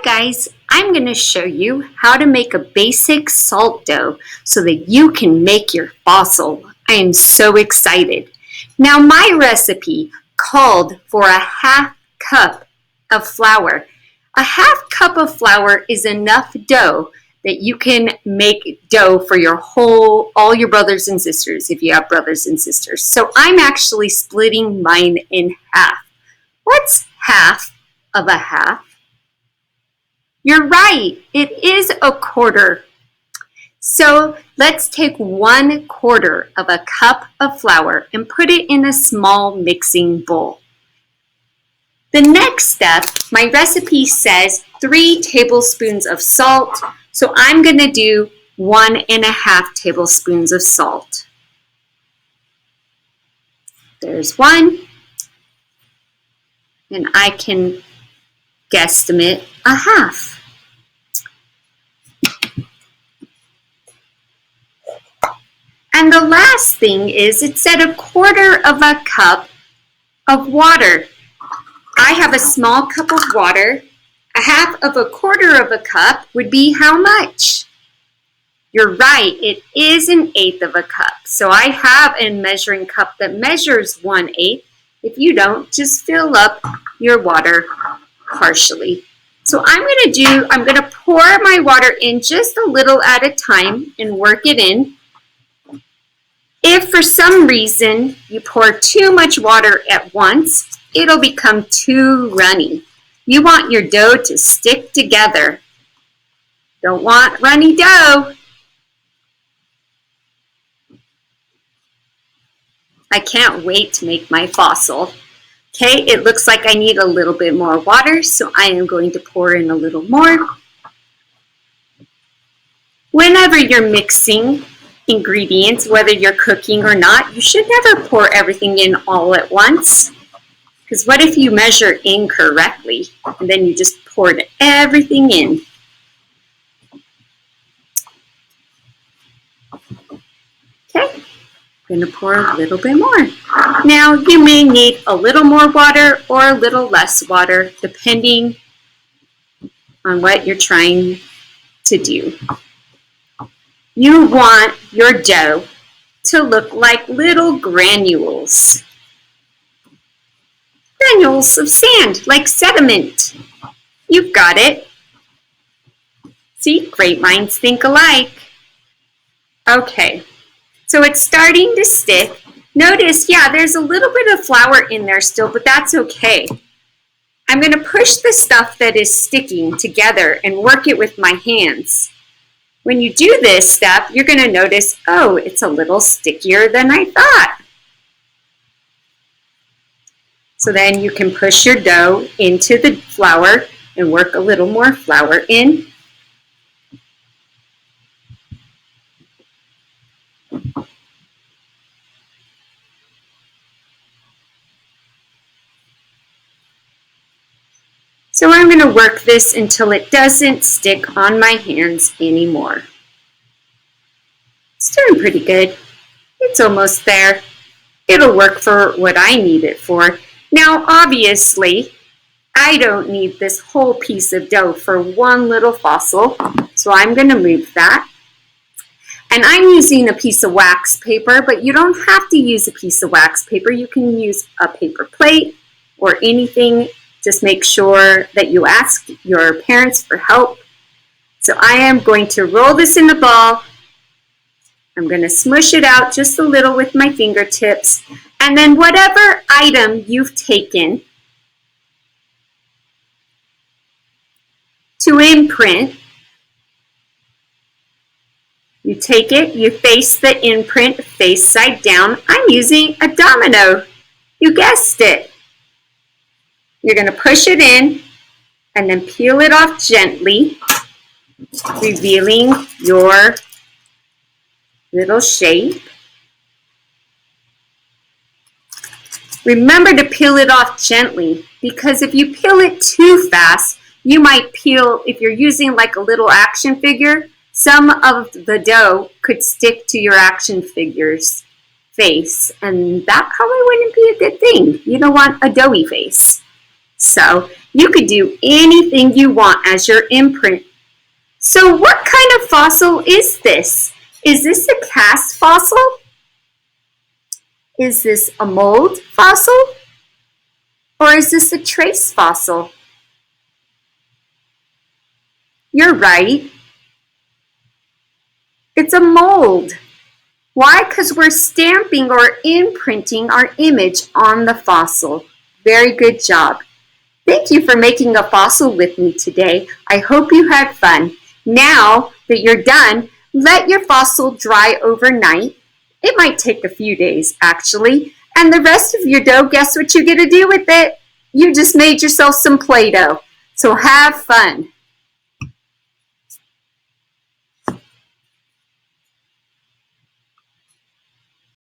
guys, I'm going to show you how to make a basic salt dough so that you can make your fossil. I am so excited. Now my recipe called for a half cup of flour. A half cup of flour is enough dough that you can make dough for all your brothers and sisters if you have brothers and sisters. So I'm actually splitting mine in half. What's half of a half? You're right, it is a quarter. So let's take 1/4 of a cup of flour and put it in a small mixing bowl. The next step, my recipe says 3 tablespoons of salt, so I'm going to do 1.5 tablespoons of salt. There's 1, and I can guesstimate a half. And the last thing is it said 1/4 of a cup of water. I have a small cup of water. A half of 1/4 of a cup would be how much? You're right, it is 1/8 of a cup. So I have a measuring cup that measures 1/8. If you don't, just fill up your water partially. So I'm going to pour my water in just a little at a time and work it in. If for some reason you pour too much water at once, it'll become too runny. You want your dough to stick together. Don't want runny dough. I can't wait to make my fossil. Okay, it looks like I need a little bit more water, so I am going to pour in a little more. Whenever you're mixing ingredients, whether you're cooking or not, you should never pour everything in all at once. Because what if you measure incorrectly and then you just poured everything in? Okay, I'm going to pour a little bit more. Now you may need a little more water or a little less water depending on what you're trying to do. You want your dough to look like little granules. Granules of sand, like sediment. You've got it. See, great minds think alike. Okay, so it's starting to stick. Notice, yeah, there's a little bit of flour in there still, but that's okay. I'm going to push the stuff that is sticking together and work it with my hands. When you do this step, you're going to notice, oh, it's a little stickier than I thought. So then you can push your dough into the flour and work a little more flour in. So I'm going to work this until it doesn't stick on my hands anymore. It's doing pretty good. It's almost there. It'll work for what I need it for. Now, obviously, I don't need this whole piece of dough for one little fossil, so I'm going to move that. And I'm using a piece of wax paper, but you don't have to use a piece of wax paper. You can use a paper plate or anything. Just make sure that you ask your parents for help. So I am going to roll this in a ball. I'm going to smush it out just a little with my fingertips. And then whatever item you've taken to imprint, you take it, you face the imprint face side down. I'm using a domino. You guessed it. You're going to push it in and then peel it off gently, revealing your little shape. Remember to peel it off gently, because if you peel it too fast, you might peel, if you're using like a little action figure, some of the dough could stick to your action figure's face, and that probably wouldn't be a good thing. You don't want a doughy face. So you could do anything you want as your imprint. So what kind of fossil is this? Is this a cast fossil? Is this a mold fossil? Or is this a trace fossil? You're right. It's a mold. Why? Because we're stamping or imprinting our image on the fossil. Very good job. Thank you for making a fossil with me today. I hope you had fun. Now that you're done, let your fossil dry overnight. It might take a few days, actually. And the rest of your dough, guess what you get to do with it? You just made yourself some Play-Doh. So have fun.